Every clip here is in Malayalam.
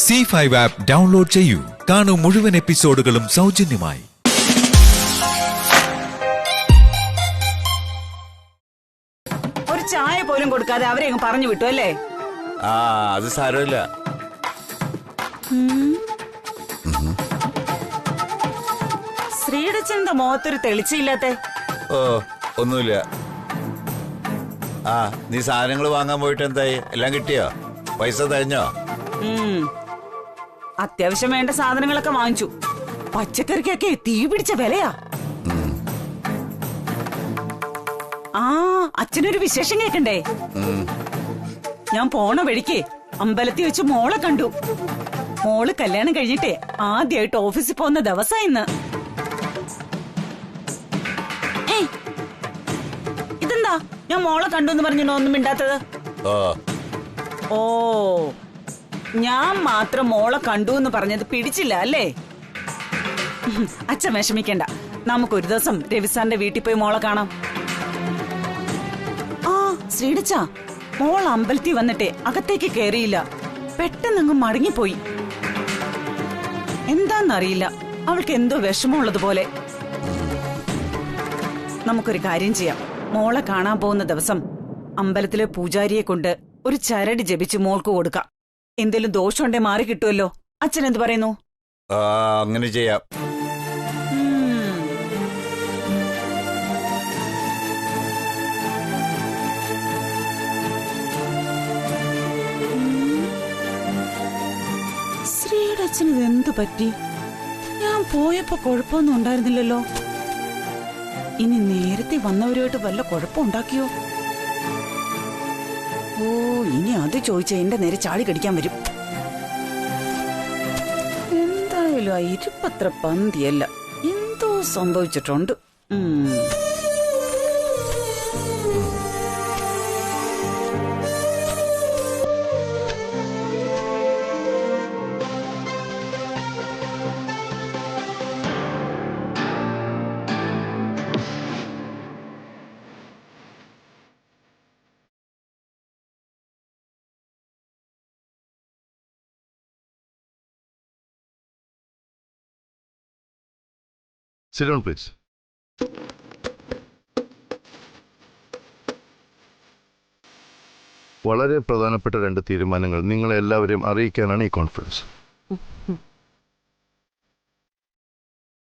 C5 ആപ്പ് ഡൗൺലോഡ് ചെയ്യൂ. കാണൂ മുഴുവൻ എപ്പിസോഡുകളും സൗജന്യമായി. ഒരു ചായ പോലും കൊടുക്കാതെ അവരെ അങ്ങ് പറഞ്ഞു വിട്ടു അല്ലേ? അത് സാരമില്ല. ശ്രീടച്ചന്റെ മുഖത്തൊരു തെളിച്ചില്ലാത്ത. ഒന്നുമില്ല. നീ സാധനങ്ങൾ വാങ്ങാൻ പോയിട്ട് എന്തായി? എല്ലാം കിട്ടിയോ? പൈസ തഴഞ്ഞോ? അത്യാവശ്യം വേണ്ട സാധനങ്ങളൊക്കെ വാങ്ങിച്ചു. പച്ചക്കറിക്കൊക്കെ തീ പിടിച്ച വിലയാ. അച്ഛനൊരു വിശേഷം കേക്കണ്ടേ? ഞാൻ പോണ വഴിക്ക് അമ്പലത്തിൽ വെച്ച് മോളെ കണ്ടു. മോള് കല്യാണം കഴിഞ്ഞിട്ടേ ആദ്യമായിട്ട് ഓഫീസിൽ പോകുന്ന ദിവസം ഇന്ന്. ഇതെന്താ ഞാൻ മോളെ കണ്ടു എന്ന് പറഞ്ഞോ ഒന്നും മിണ്ടാത്തത്? ഓ, ഞാൻ മാത്രം മോളെ കണ്ടു എന്ന് പറഞ്ഞത് പിടിച്ചില്ല അല്ലേ? അച്ഛൻ വിഷമിക്കണ്ട, നമുക്കൊരു ദിവസം രവിസാറിന്റെ വീട്ടിൽ പോയി മോളെ കാണാം. ശ്രീടച്ച, മോൾ അമ്പലത്തിൽ വന്നിട്ടേ അകത്തേക്ക് കേറിയില്ല. പെട്ടെന്നങ്ങ് മടങ്ങിപ്പോയി. എന്താന്നറിയില്ല, അവൾക്ക് എന്തോ വിഷമമുള്ളതുപോലെ. നമുക്കൊരു കാര്യം ചെയ്യാം. മോളെ കാണാൻ പോകുന്ന ദിവസം അമ്പലത്തിലെ പൂജാരിയെ കൊണ്ട് ഒരു ചരട് ജപിച്ച് മോൾക്ക് കൊടുക്കാം. എന്തേലും ദോഷമുണ്ടെ മാറി കിട്ടുമല്ലോ. അച്ഛൻ എന്ത് പറയുന്നു? അങ്ങനെ ചെയ്യാം. ശ്രീടച്ഛന് എന്തു പറ്റി? ഞാൻ പോയപ്പോ കുഴപ്പമൊന്നും ഉണ്ടായിരുന്നില്ലല്ലോ. ഇനി നേരത്തെ വന്നവരുമായിട്ട് വല്ല കുഴപ്പമുണ്ടാക്കിയോ? ഓ, ഇനി അത് ചോദിച്ച എന്റെ നേരെ ചാടി കടിക്കാൻ വരും. എന്തായാലും ആ ഇരുപത്ര പന്തിയല്ല, എന്തോ സംഭവിച്ചിട്ടുണ്ട്. Sit down, please. വളരെ പ്രധാനപ്പെട്ട 2 തീരുമാനങ്ങൾ നിങ്ങളെ എല്ലാവരെയും അറിയിക്കാനാണ് ഈ കോൺഫറൻസ്.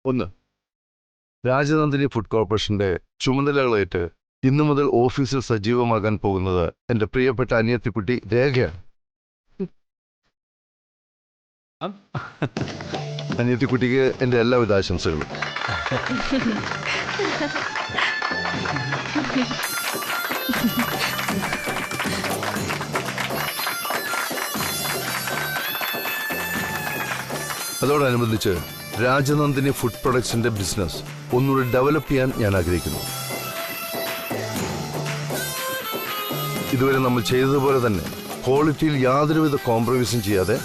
1, രാജനന്ദിനി ഫുഡ് കോർപ്പറേഷന്റെ ചുമതലകളേറ്റ് ഇന്നു മുതൽ ഓഫീസിൽ സജീവമാകാൻ പോകുന്നത് എന്റെ പ്രിയപ്പെട്ട അനിയത്തിക്കുട്ടി രേഖയാണ്. അനിയത്തിക്കുട്ടിക്ക് എന്റെ എല്ലാവിധ ആശംസകളും. അതോടനുബന്ധിച്ച് രാജനന്ദിനി ഫുഡ് പ്രൊഡക്ട്സിന്റെ ബിസിനസ് ഒന്നുകൂടി ഡെവലപ്പ് ചെയ്യാൻ ഞാൻ ആഗ്രഹിക്കുന്നു. ഇതുവരെ നമ്മൾ ചെയ്തതുപോലെ തന്നെ ക്വാളിറ്റിയിൽ യാതൊരുവിധ കോംപ്രമൈസും ചെയ്യാതെ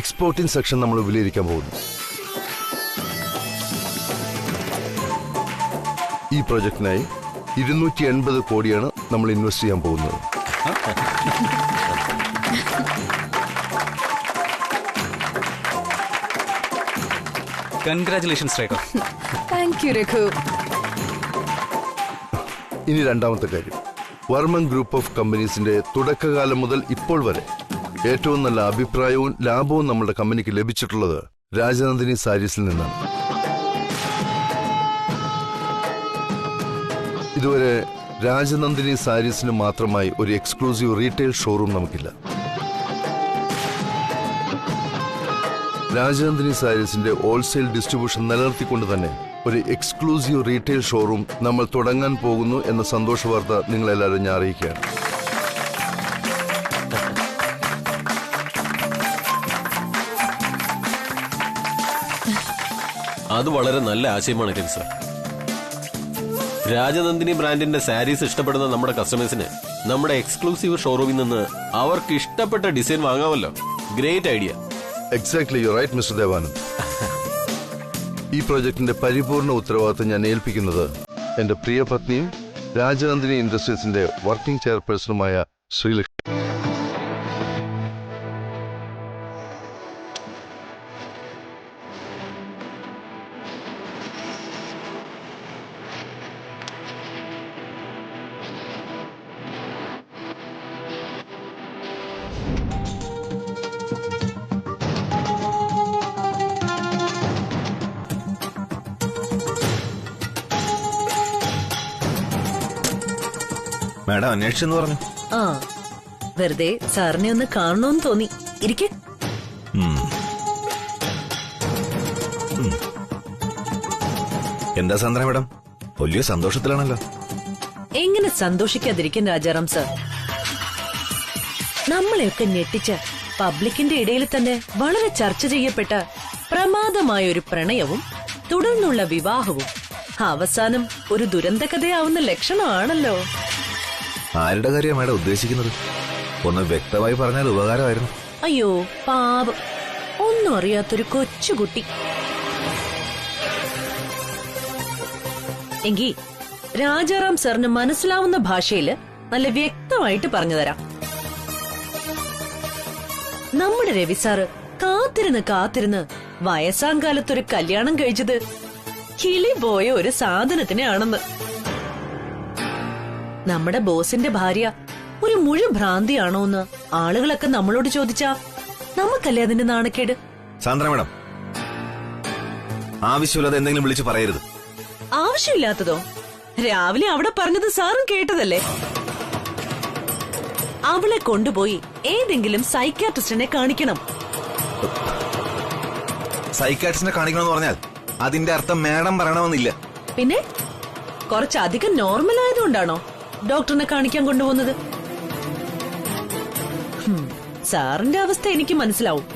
എക്സ്പോർട്ടിംഗ് സെക്ഷൻ നമ്മൾ വിലയിരുത്താൻ പോകുന്നു. ഈ പ്രോജക്റ്റിനായി 280 കോടിയാണ് നമ്മൾ ഇൻവെസ്റ്റ് ചെയ്യാൻ പോകുന്നത്. Congratulations Raghu. Thank you Raghu. ഇനി രണ്ടാമത്തെ കാര്യം, വർമ്മൻ ഗ്രൂപ്പ് ഓഫ് കമ്പനീസിന്റെ തുടക്കകാലം മുതൽ ഇപ്പോൾ വരെ ഏറ്റവും നല്ല അഭിപ്രായവും ലാഭവും നമ്മുടെ കമ്പനിക്ക് ലഭിച്ചിട്ടുള്ളത് രാജനന്ദിനി സാരീസിൽ നിന്നാണ്. ഇതുവരെ രാജനന്ദിനി സാരീസിന് മാത്രമായി ഒരു എക്സ്ക്ലൂസീവ് റീറ്റെയിൽ ഷോറൂം നമുക്കില്ല. രാജനന്ദിനി സാരീസിന്റെ ഹോൾസെയിൽ ഡിസ്ട്രിബ്യൂഷൻ നിലനിർത്തിക്കൊണ്ട് തന്നെ ഒരു എക്സ്ക്ലൂസീവ് റീറ്റെയിൽ ഷോറൂം നമ്മൾ തുടങ്ങാൻ പോകുന്നു എന്ന സന്തോഷ വാർത്ത നിങ്ങളെല്ലാവരും ഞാൻ അറിയിക്കുകയാണ്. അത് വളരെ നല്ല ആശയമാണ് രവി സാർ. രാജനന്ദിനി ബ്രാൻഡിന്റെ സാരീസ് ഇഷ്ടപ്പെടുന്ന നമ്മുടെ കസ്റ്റമേഴ്സിന് നമ്മുടെ എക്സ്ക്ലൂസീവ് ഷോറൂമിൽ നിന്ന് അവർക്ക് ഇഷ്ടപ്പെട്ട ഡിസൈൻ വാങ്ങാമല്ലോ. Great idea. Exactly, you right mister Devanand. ഈ പ്രോജക്ടിന്റെ പരിപൂർണ ഉത്തരവാദിത്തം ഞാൻ ഏൽപ്പിക്കുന്നത് എന്റെ പ്രിയ പത്നിയും രാജനന്ദിനി ഇൻഡസ്ട്രീസിന്റെ വർക്കിംഗ് ചെയർപേഴ്സണുമായ ശ്രീലക്ഷ്മി. മാഡം അന്വേഷിച്ചെന്ന് പറഞ്ഞു. ആ വെറുതെ സാറിനെ ഒന്ന് കാണണമെന്ന് തോന്നി. ഇരിക്കെ. എന്താ സാന്ദ്ര മാഡം, വലിയ സന്തോഷത്തിലാണല്ലോ. എങ്ങനെ സന്തോഷിക്കാതിരിക്കും രാജാറാം സർ? നമ്മളെയൊക്കെ ഞെട്ടിച്ച പബ്ലിക്കിന്റെ ഇടയിൽ തന്നെ വളരെ ചർച്ച ചെയ്യപ്പെട്ട പ്രമാദമായ ഒരു പ്രണയവും തുടർന്നുള്ള വിവാഹവും അവസാനം ഒരു ദുരന്ത കഥയാവുന്ന ലക്ഷണമാണല്ലോ. ആരുടെ കാര്യമാണ് മാഡം ഉദ്ദേശിക്കുന്നത്? ഒന്ന് വ്യക്തമായി പറഞ്ഞാൽ ഉപകാരമായിരുന്നു. അയ്യോ പാപം, ഒന്നും അറിയാത്തൊരു കൊച്ചുകുട്ടി. എങ്കി രാജാറാം സാറിന് മനസ്സിലാവുന്ന ഭാഷയില് നല്ല വ്യക്തമായിട്ട് പറഞ്ഞു തരാം. നമ്മുടെ രവി സാറ് കാത്തിരുന്ന് വയസ്സാം കാലത്തൊരു കല്യാണം കഴിച്ചത് കിളി പോയ ഒരു സാധനത്തിനെയാണെന്ന്. നമ്മുടെ ബോസിന്റെ ഭാര്യ ഒരു ഭ്രാന്തിയാണോന്ന് ആളുകളൊക്കെ നമ്മളോട് ചോദിച്ചാ നമുക്കല്ലേ അതിന്റെ നാണക്കേട്? സാന്ദ്ര മാഡം, ആവശ്യമില്ലാതെ എന്തെങ്കിലും വിളിച്ചു പറയരുത്. ആവശ്യമില്ലാത്തതോ? രാവിലെ അവിടെ പറഞ്ഞത് സാറും കേട്ടതല്ലേ. അവളെ കൊണ്ടുപോയി ഏതെങ്കിലും സൈക്യാട്രിസ്റ്റിനെ കാണിക്കണം. സൈക്കാട്രിസ്റ്റിനെ കാണിക്കണമെന്ന് പറഞ്ഞാൽ അതിന്റെ അർത്ഥം മാഡം പറയണമെന്നില്ല. പിന്നെ കുറച്ചധികം നോർമൽ ആയതുകൊണ്ടാണോ ഡോക്ടറിനെ കാണിക്കാൻ കൊണ്ടുപോകുന്നത്? സാറിന്റെ അവസ്ഥ എനിക്ക് മനസ്സിലാവും.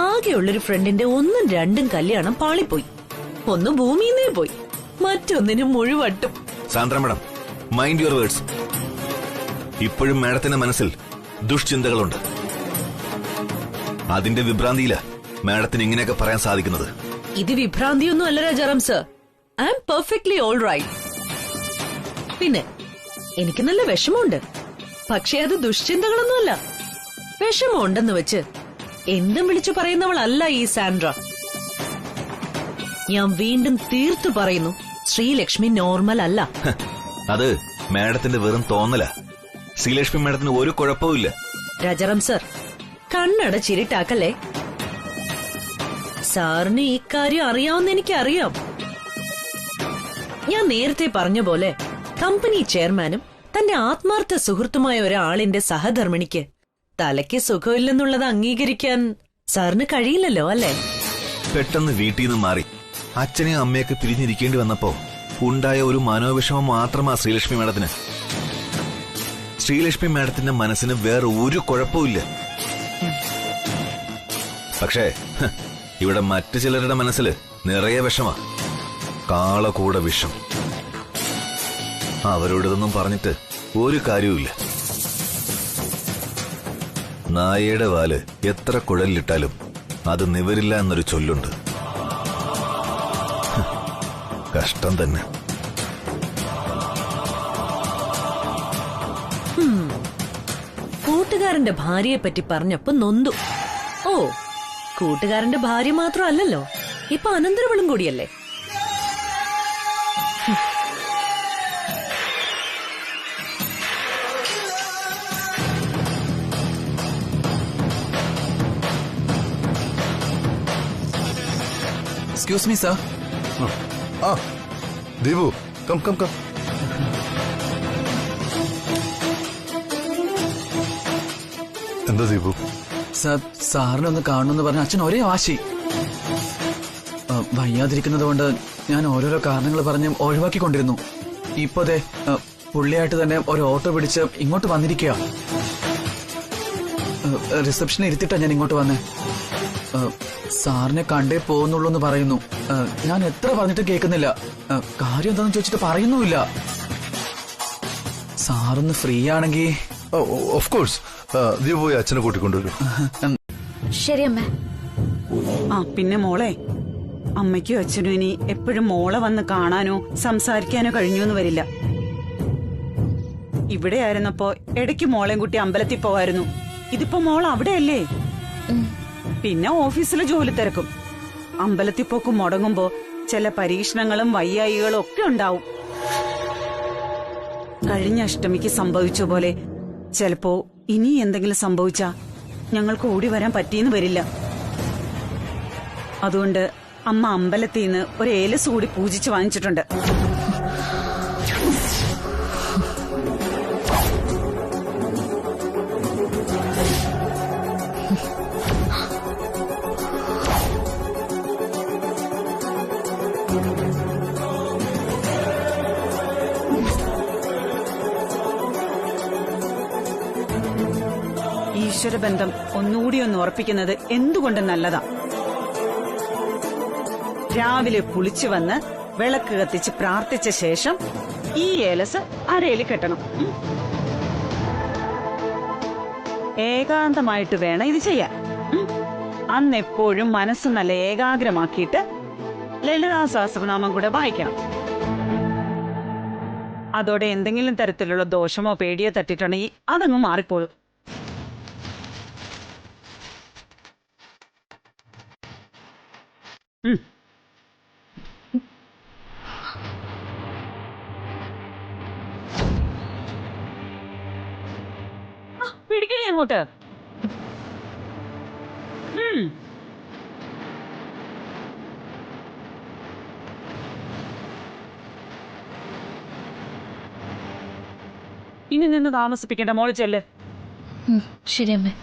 ആകെയുള്ളൊരു ഫ്രണ്ടിന്റെ 1ഉം 2ഉം കല്യാണം പാളിപ്പോയി. ഒന്ന് ഭൂമിന്നേ പോയി, മറ്റൊന്നിനും മുഴുവട്ടും. Sandra madam, mind your words. ഇപ്പോഴും മാഡത്തിന്റെ മനസ്സിൽ ദുഷ്ചിന്തകളുണ്ട്. അതിന്റെ വിഭ്രാന്തിയില മാഡത്തിന് ഇങ്ങനെയൊക്കെ പറയാൻ സാധിക്കുന്നത്. ഇത് വിഭ്രാന്തിയൊന്നും അല്ല Rajaram sir. I am perfectly all right. പിന്നെ എനിക്ക് നല്ല വിഷമമുണ്ട്. പക്ഷെ അത് ദുഷ്ചിന്തകളൊന്നുമല്ല. വിഷമമുണ്ടെന്ന് വെച്ച് എന്തും വിളിച്ചു പറയുന്നവളല്ല ഈ സാൻഡ്ര. ഞാൻ വീണ്ടും തീർത്തു പറയുന്നു, ശ്രീലക്ഷ്മി നോർമൽ അല്ല. അത് മാഡത്തിന്റെ വെറും തോന്നല. ശ്രീലക്ഷ്മി മാഡത്തിന് ഒരു കുഴപ്പവുമില്ല. രാജാറാം സർ, കണ്ണട ചിരിട്ടാക്കല്ലേ. സാറിന് ഈ കാര്യം അറിയാവുന്ന എനിക്കറിയാം. ഞാൻ നേരത്തെ പറഞ്ഞ പോലെ കമ്പനി ചെയർമാനും തന്റെ ആത്മാർത്ഥ സുഹൃത്തുമായ ഒരാളിന്റെ സഹധർമ്മിണിക്ക് തലയ്ക്ക് സുഖമില്ലെന്നുള്ളത് അംഗീകരിക്കാൻ സാറിന് കഴിയില്ലല്ലോ അല്ലേ? പെട്ടെന്ന് വീട്ടിൽ നിന്ന് മാറി അച്ഛനെയും അമ്മയൊക്കെ പിരിഞ്ഞിരിക്കേണ്ടി വന്നപ്പോ ഉണ്ടായ ഒരു മനോവിഷമം മാത്രമാ ശ്രീലക്ഷ്മി മാഡത്തിന്. ശ്രീലക്ഷ്മി മാഡത്തിന്റെ മനസ്സിന് വേറെ ഒരു കുഴപ്പമില്ല. പക്ഷേ ഇവിടെ മറ്റു ചിലരുടെ മനസ്സിൽ നിറയെ വിഷമാ. കാളകൂട വിഷം. അവരോടിതൊന്നും പറഞ്ഞിട്ട് ഒരു കാര്യവുമില്ല. നായയുടെ വാല് എത്ര കുഴലിലിട്ടാലും അത് നിവരില്ല എന്നൊരു ചൊല്ലുണ്ട്. കഷ്ടം തന്നെ. കൂട്ടുകാരന്റെ ഭാര്യയെ പറ്റി പറഞ്ഞപ്പോ നൊന്തു. ഓ, കൂട്ടുകാരന്റെ ഭാര്യ മാത്രമല്ലല്ലോ, ഇപ്പൊ അനന്തരവളും കൂടിയല്ലേ. Excuse me sir. Deepu, come come come. എന്താ ദീപു? സർ, സാറിനെ ഒന്ന് കാണണമെന്ന് പറഞ്ഞ അച്ഛൻ ഒരേ വാശി. വയ്യാതിരിക്കുന്നത് കൊണ്ട് ഞാൻ ഓരോരോ കാരണങ്ങൾ പറഞ്ഞ് ഒഴിവാക്കിക്കൊണ്ടിരുന്നു. ഇപ്പോഴേ പുള്ളിയായിട്ട് തന്നെ ഒരു ഓട്ടോ പിടിച്ച് ഇങ്ങോട്ട് വന്നിരിക്കുക. റിസപ്ഷനിൽ ഇരുത്തിട്ടാ ഞാൻ ഇങ്ങോട്ട് വന്നേ. സാറിനെ കണ്ടേ പോകുന്നുള്ളൂ എന്ന് പറയുന്നു. ഞാൻ എത്ര പറഞ്ഞിട്ട് കേൾക്കുന്നില്ല. കാര്യം എന്താണെന്ന് ചോദിച്ചിട്ട് പറയുന്നുമില്ല. സാറൊന്ന് ഫ്രീ ആണെങ്കിൽ. Of course. ദീപു പോയി അച്ഛനെ കൂട്ടിക്കൊണ്ടുവരും. ശരി അമ്മ. ആ പിന്നെ മോളെ, അമ്മയ്ക്കും അച്ഛനും ഇനി എപ്പോഴും മോളെ വന്ന് കാണാനോ സംസാരിക്കാനോ കഴിഞ്ഞു വരില്ല. ഇവിടെ ആയിരുന്നപ്പോ ഇടയ്ക്ക് മോളെയും കുട്ടി അമ്പലത്തിൽ പോവായിരുന്നു. ഇതിപ്പോ മോൾ അവിടെയല്ലേ. പിന്നെ ഓഫീസിലെ ജോലി തിരക്കും. അമ്പലത്തിൽ പോക്ക് മുടങ്ങുമ്പോ ചില പരീക്ഷണങ്ങളും വയ്യായികളും ഒക്കെ ഉണ്ടാവും. കഴിഞ്ഞ അഷ്ടമിക്ക് സംഭവിച്ച പോലെ ചിലപ്പോ ഇനി എന്തെങ്കിലും സംഭവിച്ചാ ഞങ്ങൾക്ക് ഓടി വരാൻ പറ്റിയെന്ന് വരില്ല. അതുകൊണ്ട് അമ്മ അമ്പലത്തിൽ നിന്ന് ഒരു ഏലസ് കൂടി പൂജിച്ച് വാങ്ങിച്ചിട്ടുണ്ട്. ഈശ്വരബന്ധം ഒന്നുകൂടി ഒന്ന് ഉറപ്പിക്കുന്നത് എന്തുകൊണ്ട് നല്ലതാ. രാവിലെ കുളിച്ചു വന്ന് വിളക്ക് കത്തിച്ച് പ്രാർത്ഥിച്ച ശേഷം ഈ ഏലസ് അരയില് കെട്ടണം. ഏകാന്തമായിട്ട് വേണം ഇത് ചെയ്യാൻ. അന്നെപ്പോഴും മനസ്സ് നല്ല ഏകാഗ്രമാക്കിയിട്ട് ലളിതാ സഹസ്രനാമം കൂടെ വായിക്കണം. അതോടെ എന്തെങ്കിലും തരത്തിലുള്ള ദോഷമോ പേടിയോ തട്ടിട്ടുണ്ടെങ്കിൽ അതങ്ങ് മാറിപ്പോഴും. പിടിക്കണേ അങ്ങോട്ട്. ഇനി നിന്ന് താമസിപ്പിക്കേണ്ട, മോള് ചെല്ല്. ശരി അമ്മേ.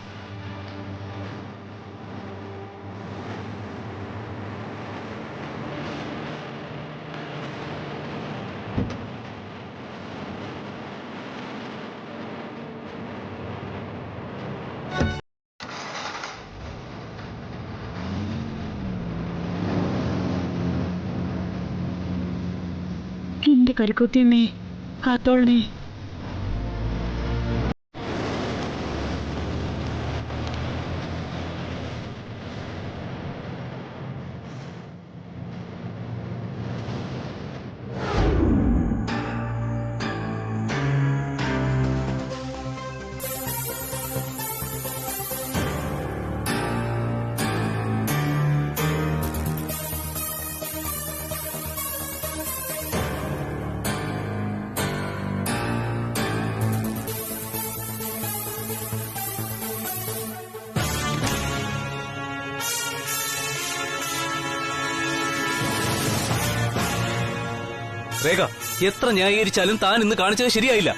എന്റെ കരുക്കുത്തിയമ്മേ, കാത്തോളണേ. രേഖ, എത്ര ന്യായീകരിച്ചാലും താൻ ഇന്ന് കാണിച്ചത് ശരിയായില്ല.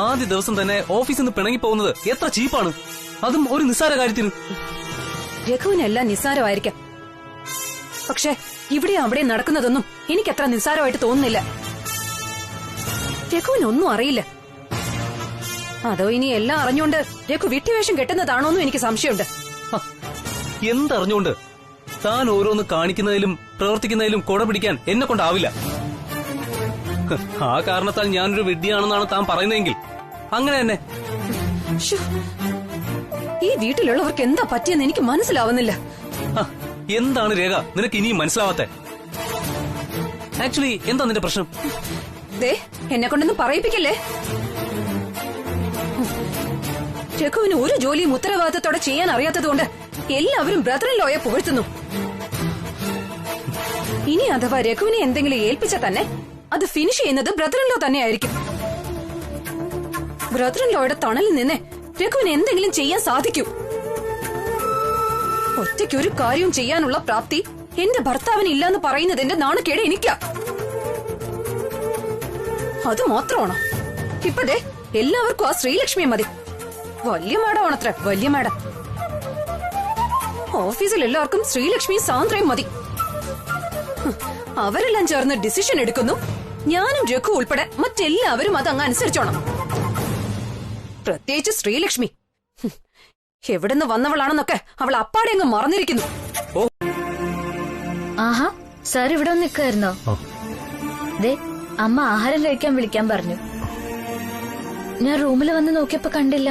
ആദ്യ ദിവസം തന്നെ ഓഫീസിൽ നിന്ന് പിണങ്ങിപ്പോകുന്നത് എത്ര ചീപ്പാണ്, അതും ഒരു നിസ്സാര കാര്യത്തിന്. രഘുവിനെല്ലാം നിസ്സാരമായിരിക്കാം, പക്ഷെ ഇവിടെ അവിടെ നടക്കുന്നതൊന്നും എനിക്കത്ര നിസ്സാരമായിട്ട് തോന്നുന്നില്ല. രഘുവിനൊന്നും അറിയില്ല. അതോ ഇനി എല്ലാം അറിഞ്ഞുകൊണ്ട് രഘു വിട്ടുവേഷം കെട്ടുന്നതാണോന്നും എനിക്ക് സംശയമുണ്ട്. എന്തറിഞ്ഞുകൊണ്ട്? താൻ ഓരോന്ന് കാണിക്കുന്നതിലും പ്രവർത്തിക്കുന്നതിലും കൊട പിടിക്കാൻ എന്നെ കൊണ്ടാവില്ല. ആ കാരണത്താൽ ഞാനൊരു വിഡ്ഢിയാണെന്നാണ് താൻ പറയുന്നതെങ്കിൽ അങ്ങനെ തന്നെ. ഈ വീട്ടിലുള്ളവർക്ക് എന്താ പറ്റിയെന്ന് എനിക്ക് മനസ്സിലാവുന്നില്ല. എന്താണ് രേഖ നിനക്ക് ഇനിയും മനസ്സിലാവാത്തെ? ആക്ച്വലി എന്താ നിന്റെ പ്രശ്നം? എന്നെ കൊണ്ടൊന്നും പറയിപ്പിക്കല്ലേ. രഘുവിന് ഒരു ജോലിയും ഉത്തരവാദിത്തത്തോടെ ചെയ്യാൻ അറിയാത്തതുകൊണ്ട് എല്ലാവരും ബ്രദർ ഇൻ ലോയെ പുകഴ്ത്തുന്നു. ഇനി അഥവാ രഘുവിനെ എന്തെങ്കിലും ഏൽപ്പിച്ച തന്നെ അത് ഫിനിഷ് ചെയ്യുന്നത് ബ്രദർ ഇൻ ലോ തന്നെയായിരിക്കും. ബ്രദർ ഇൻ ലോയുടെ തണലിൽ നിന്ന് രഘുവിന് എന്തെങ്കിലും ചെയ്യാൻ സാധിക്കൂ. ഒറ്റയ്ക്കൊരു കാര്യവും ചെയ്യാനുള്ള പ്രാപ്തി എന്റെ ഭർത്താവിന് ഇല്ലാന്ന് പറയുന്നതിന്റെ നാണക്കേട് എനിക്കാ. അത് മാത്രമാണോ? ഇപ്പതേ എല്ലാവർക്കും ആ ശ്രീലക്ഷ്മിയെ മതി. വലിയ മാഡമാണത്ര, വലിയ മാഡം. ഓഫീസിൽ എല്ലാവർക്കും ശ്രീലക്ഷ്മി സാന്ദ്രയും മതി. അവരെല്ലാം ചേർന്ന് ഡിസിഷൻ എടുക്കുന്നു. ഞാനും രഘു ഉൾപ്പെടെ മറ്റെല്ലാവരും അത് അങ്ങ് അനുസരിച്ചോണം. പ്രത്യേകിച്ച് ശ്രീലക്ഷ്മി. എവിടുന്ന് വന്നവളാണെന്നൊക്കെ അവൾ അപ്പാടെ അങ്ങ് മറന്നിരിക്കുന്നു. ആഹാ, സാർ ഇവിടെ ഒന്ന് നിൽക്കായിരുന്നോ? ദേ, അമ്മ ആഹാരം കഴിക്കാൻ വിളിക്കാൻ പറഞ്ഞു. ഞാൻ റൂമിൽ വന്ന് നോക്കിയപ്പോ കണ്ടില്ല.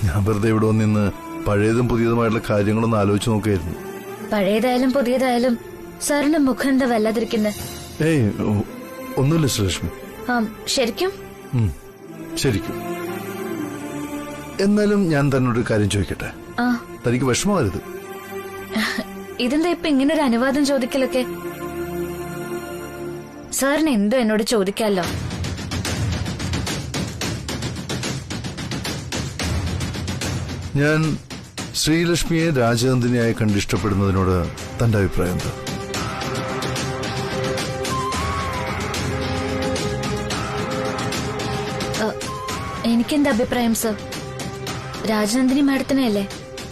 ഞാൻ വെറുതെ ഇവിടെ വന്നിന്ന് പഴയതും പുതിയതുമായിട്ടുള്ള കാര്യങ്ങളൊന്നും ആലോചിച്ച് നോക്കായിരുന്നു. പഴയതായാലും പുതിയതായാലും സാറിന്റെ മുഖം എന്താ വല്ലാതിരിക്കുന്നത്? ഏയ് ഒന്നുമില്ല ശ്രീലക്ഷ്മി. ശരിക്കും? ശരിക്കും. എന്നാലും ഞാൻ തന്നോടൊരു കാര്യം ചോദിക്കട്ടെ? തനിക്ക് വിഷമമാരുത്. ഇതെന്താ ഇപ്പൊ ഇങ്ങനെ ഒരു അനുവാദം ചോദിക്കലൊക്കെ? സാറിന് എന്തോ എന്നോട് ചോദിക്കാലോ. ഞാൻ ശ്രീലക്ഷ്മിയെ രാജനന്ദിനിയായി കണ്ടിഷ്ടപ്പെടുന്നതിനോട് തന്റെ അഭിപ്രായം എന്താ? എനിക്കെന്താ അഭിപ്രായം സർ? രാജനന്ദിനി മാഡത്തിനെയല്ലേ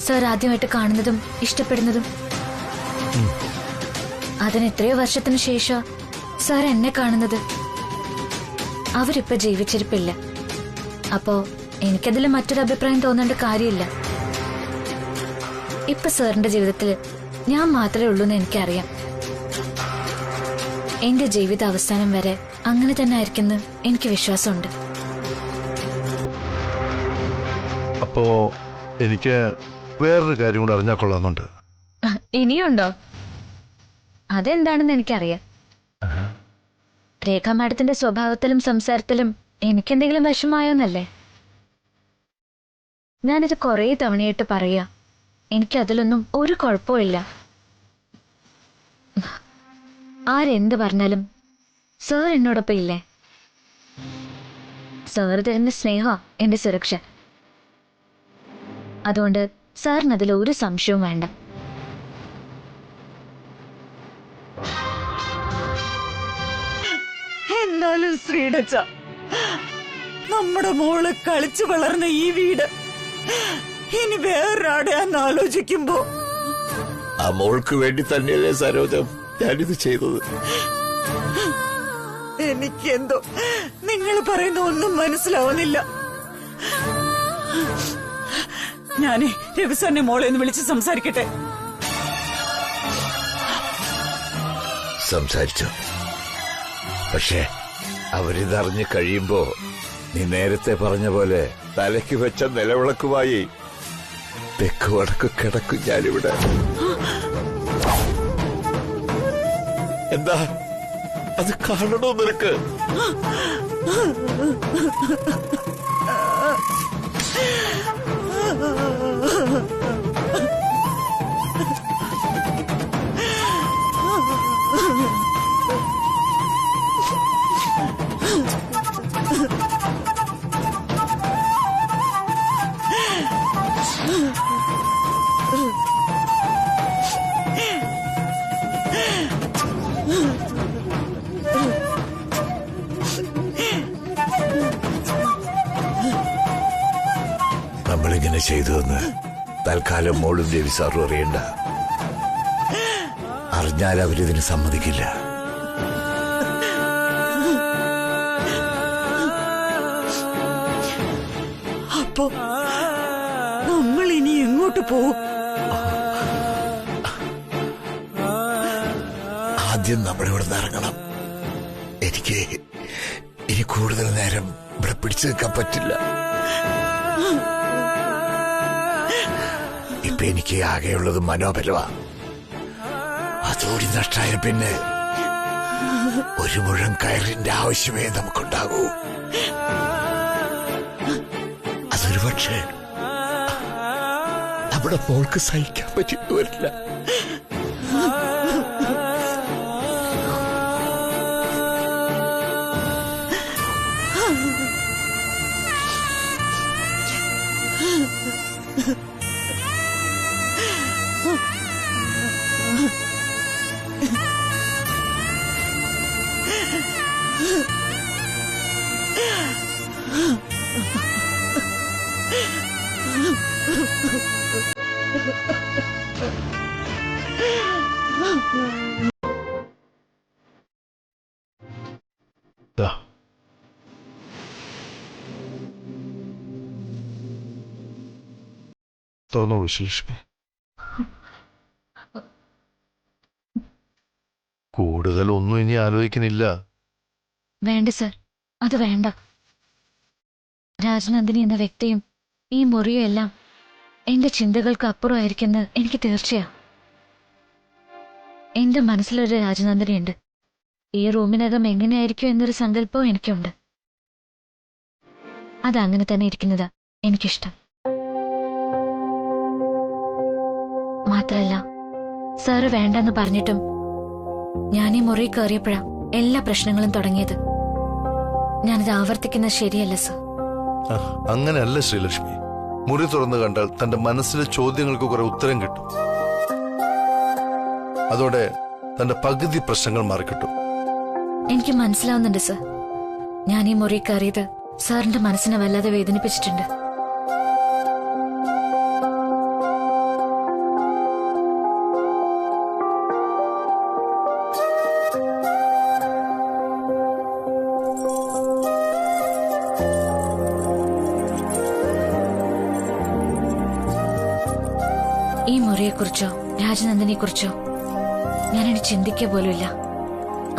സർ ആദ്യമായിട്ട് കാണുന്നതും ഇഷ്ടപ്പെടുന്നതും? അതിന് എത്രയോ വർഷത്തിനു ശേഷം സാർ എന്നെ കാണുന്നത്. അവരിപ്പോ ജീവിച്ചിരിപ്പില്ല. അപ്പോ എനിക്കതിൽ മറ്റൊരു അഭിപ്രായം തോന്നേണ്ട കാര്യമില്ല. ഇപ്പൊ സാറിന്റെ ജീവിതത്തിൽ ഞാൻ മാത്രമേ ഉള്ളൂ എന്ന് എനിക്കറിയാം. എന്റെ ജീവിത അവസാനം വരെ അങ്ങനെ തന്നെ ആയിരിക്കുമെന്ന് എനിക്ക് വിശ്വാസമുണ്ട്. അപ്പോ എനിക്ക് വേറൊരു കാര്യം കൂടെ അറിഞ്ഞാൽ കൊള്ളാമെന്നുണ്ട്. ഇനിയുണ്ടോ? അതെന്താണെന്ന് എനിക്കറിയാം. രേഖ മാഡത്തിന്റെ സ്വഭാവത്തിലും സംസാരത്തിലും എനിക്കെന്തെങ്കിലും വിഷമായോന്നല്ലേ? ഞാനിത് കുറേ തവണയായിട്ട് പറയാ, എനിക്കതിലൊന്നും ഒരു കുഴപ്പമില്ല. ആരെന്ത് പറഞ്ഞാലും സാർ എന്നോടൊപ്പം ഇല്ലേ? സാർ തരുന്ന സ്നേഹ എന്റെ സുരക്ഷ. അതുകൊണ്ട് സാറിനതിൽ ഒരു സംശയവും വേണ്ട. എന്നാലും ശ്രീടച്ച, നമ്മുടെ മോള് കളിച്ചു വളർന്ന ഈ വീട് ഇനി വേറൊരാടെയാന്ന് ആലോചിക്കുമ്പോ ആ മോൾക്ക് വേണ്ടി തന്നെയല്ലേ സരോജം ഞാനിത് ചെയ്തത്. എനിക്കെന്തോ നിങ്ങൾ പറയുന്ന ഒന്നും മനസ്സിലാവുന്നില്ല. ഞാനേ രവിസാറിനെ മോളെ ഒന്ന് വിളിച്ച് സംസാരിക്കട്ടെ. സംസാരിച്ചു. പക്ഷേ അവരിതറിഞ്ഞ് കഴിയുമ്പോ നീ നേരത്തെ പറഞ്ഞ പോലെ തലയ്ക്ക് വെച്ച നിലവിളക്കുമായി തെക്ക് വടക്ക് കിടക്കും ഞാനിവിടെ. എന്താ അത് കാണണോ നിനക്ക്? നമ്മളിങ്ങനെ ചെയ്തുവെന്ന് തൽക്കാലം മോളും രവി സാറും അറിയണ്ട. അറിഞ്ഞാൽ അവരിതിന് സമ്മതിക്കില്ല. അപ്പോ നമ്മൾ ഇനി എങ്ങോട്ട് പോകും? ആദ്യം നമ്മളിവിടെ നിന്ന് ഇറങ്ങണം. എനിക്ക് ഇനി കൂടുതൽ നേരം ഇവിടെ പിടിച്ചു നിൽക്കാൻ പറ്റില്ല. ഇപ്പൊ എനിക്ക് ആകെയുള്ളത് മനോബലമാ. അതോടി നഷ്ടായ പിന്നെ ഒരു മുഴം കയറിന്റെ ആവശ്യമേ നമുക്കുണ്ടാകൂ. അതൊരു പക്ഷേ നമ്മുടെ മോൾക്ക് സഹിക്കാൻ പറ്റിയെന്ന് വരില്ല. തോന്നൂ ശ്രീലക്ഷ്മി, കൂടുതൽ ഒന്നും ഇനി ആലോചിക്കുന്നില്ല. വേണ്ട സർ, അത് വേണ്ട. രാജനന്ദിനി എന്ന വ്യക്തിയും ഈ മുറിയും എല്ലാം എന്റെ ചിന്തകൾക്ക് അപ്പുറമായിരിക്കുമെന്ന് എനിക്ക് തീർച്ചയാ. എന്റെ മനസ്സിലൊരു രാജനന്ദിനിയുണ്ട്. ഈ റൂമിനകം എങ്ങനെയായിരിക്കും എന്നൊരു സങ്കല്പവും എനിക്കുണ്ട്. അതങ്ങനെ തന്നെ ഇരിക്കുന്നതാ എനിക്കിഷ്ടം. മാത്രല്ല, സാറ് വേണ്ടെന്ന് പറഞ്ഞിട്ടും ഞാൻ ഈ മുറി കയറിയപ്പോഴാ എല്ലാ പ്രശ്നങ്ങളും തുടങ്ങിയത്. ഞാനിത് ആവർത്തിക്കുന്നത് ശരിയല്ല സർ. അങ്ങനെയല്ല ശ്രീലക്ഷ്മി. മുറി തുറന്നു കണ്ടാൽ തന്റെ മനസ്സിലെ ചോദ്യങ്ങൾക്ക് കുറെ ഉത്തരം കിട്ടും. അതോടെ തന്റെ പകുതി പ്രശ്നങ്ങൾ മാറിക്കിട്ടും. എനിക്ക് മനസ്സിലാവുന്നുണ്ട് സർ. ഞാൻ ഈ മുറി കയറിയത് സാറിന്റെ മനസ്സിനെ വല്ലാതെ വേദനിപ്പിച്ചിട്ടുണ്ട്. ഈ മുറിയെക്കുറിച്ചോ രാജനന്ദിനെക്കുറിച്ചോ ഞാനിനി ചിന്തിക്കുക പോലുമില്ല.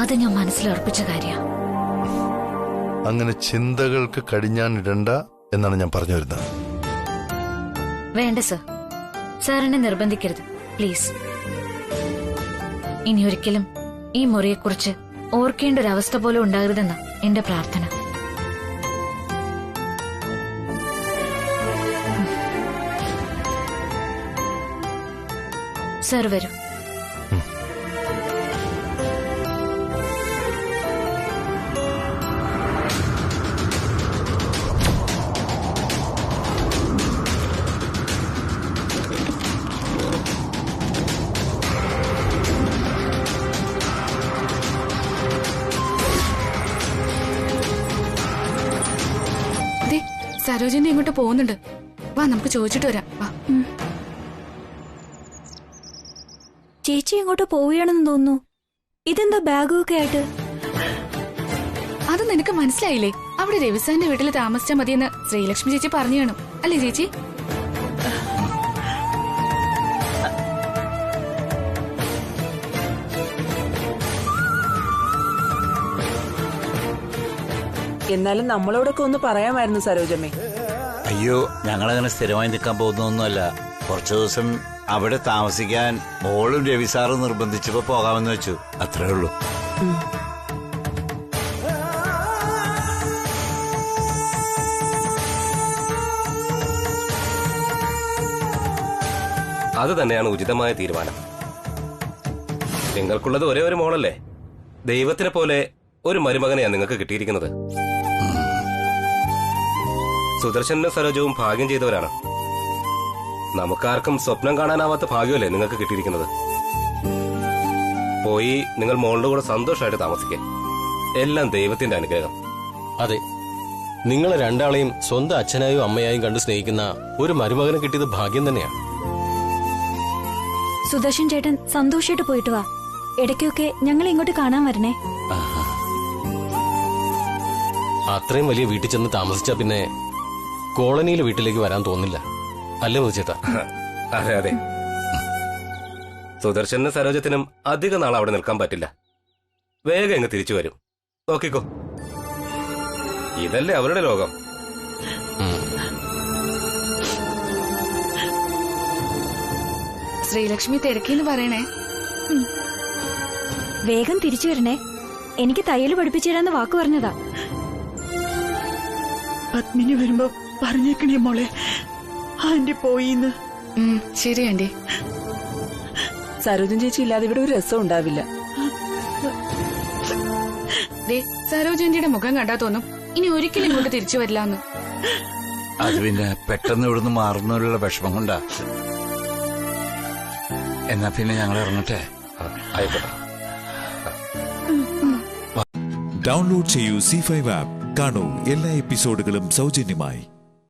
അത് ഞാൻ മനസ്സിലുറപ്പിച്ച കാര്യമാണ്. അങ്ങനെ ചിന്തകൾക്ക് കടിഞ്ഞാണിടണ്ട എന്നാണ് ഞാൻ പറഞ്ഞു വരുന്നത്. വേണ്ട സർ, സാറിനെ നിർബന്ധിക്കരുത് പ്ലീസ്. ഇനി ഒരിക്കലും ഈ മുറിയെക്കുറിച്ച് ഓർക്കേണ്ട ഒരു അവസ്ഥ പോലും ഉണ്ടാകരുതെന്ന എന്റെ പ്രാർത്ഥന. സർ വരൂ. സരോജിനി ഇങ്ങോട്ട് പോകുന്നുണ്ട്. വാ, നമുക്ക് ചോദിച്ചിട്ട് വരാം. വാ. ചേച്ചി എങ്ങോട്ട് പോവുകയാണെന്ന് തോന്നുന്നു. ഇതെന്താ ബാഗൊക്കെ ആയിട്ട്? അത് നിനക്ക് മനസ്സിലായില്ലേ? അവിടെ രവിസാന്റെ വീട്ടിൽ താമസിച്ചാൽ മതിയെന്ന് ശ്രീലക്ഷ്മി ചേച്ചി പറഞ്ഞു കാണും അല്ലേ ചേച്ചി? എന്നാലും നമ്മളോടൊക്കെ ഒന്ന് പറയാമായിരുന്നു സരോജമ്മേ. അയ്യോ, ഞങ്ങളങ്ങനെ സ്ഥിരമായി നിൽക്കാൻ പോകുന്നൊന്നുമല്ല. കുറച്ചു ദിവസം അവിടെ താമസിക്കാൻ മോളും രവിസാറും നിർബന്ധിച്ചപ്പോ പോകാമെന്ന് വെച്ചു, അത്രേ ഉള്ളൂ. അത് തന്നെയാണ് ഉചിതമായ തീരുമാനം. നിങ്ങൾക്കുള്ളത് ഒരേ ഒരു മോളല്ലേ? ദൈവത്തിനെ പോലെ ഒരു മരുമകനെയാണ് നിങ്ങൾക്ക് കിട്ടിയിരിക്കുന്നത്. സുദർശനും സരോജവും ഭാഗ്യം ചെയ്തവരാണ്. നമുക്കാർക്കും സ്വപ്നം കാണാനാവാത്ത ഭാഗ്യമല്ലേ നിങ്ങൾക്ക് കിട്ടിയിരിക്കുന്നത്. പോയി നിങ്ങൾ മോളുടെ കൂടെ സന്തോഷമായിട്ട് താമസിക്കുക. എല്ലാം ദൈവത്തിന്റെ അനുഗ്രഹം. അതെ, നിങ്ങൾ രണ്ടാളെയും സ്വന്തം അച്ഛനായും അമ്മയായും കണ്ട് സ്നേഹിക്കുന്ന ഒരു മരുമകനെ കിട്ടിയത് ഭാഗ്യം തന്നെയാണ്. സുദർശൻ ചേട്ടൻ സന്തോഷമായിട്ട് പോയിട്ട് വാ. ഇടയ്ക്കൊക്കെ ഞങ്ങൾ ഇങ്ങോട്ട് കാണാൻ വരണേ. അത്രയും വലിയ വീട്ടിൽ ചെന്ന് താമസിച്ച പിന്നെ കോളനിയിലെ വീട്ടിലേക്ക് വരാൻ തോന്നില്ല, അല്ലേ മുതച്ചേട്ടാ? അതെ അതെ, സുദർശനും സരോജത്തിനും അധിക നാൾ അവിടെ നിൽക്കാൻ പറ്റില്ല. വേഗം ഇങ്ങ് തിരിച്ചു വരും. നോക്കിക്കോ, ഇതല്ലേ അവരുടെ ലോകം. ശ്രീലക്ഷ്മി തിരക്കിന്ന് പറയണേ. വേഗം തിരിച്ചു വരണേ. എനിക്ക് തയ്യൽ പഠിപ്പിച്ചു തരാന്ന് വാക്ക് പറഞ്ഞതാ. പത്മിനി വരുമ്പോ പറഞ്ഞേക്കണേ മോളെ, ആന്റി പോയിന്ന്. ശരി ആന്റി. സരോജൻ ചേച്ചി ഇല്ലാതെ ഇവിടെ ഒരു രസം ഉണ്ടാവില്ല. സരോജന്റിയുടെ മുഖം കണ്ടാ തോന്നും ഇനി ഒരിക്കലും ഇങ്ങോട്ട് തിരിച്ചു വരില്ലാന്ന്. അത് പിന്നെ പെട്ടെന്ന് ഇവിടുന്ന് മാറുന്നവരുള്ള വിഷമം കൊണ്ടാ. എന്നാ പിന്നെ ഞങ്ങൾ ഇറങ്ങട്ടെ. ആയിക്കോട്ടെ. ഡൗൺലോഡ് ചെയ്യൂ C5 ആപ്പ്. കാണൂ എല്ലാ എപ്പിസോഡുകളും സൗജന്യമായി.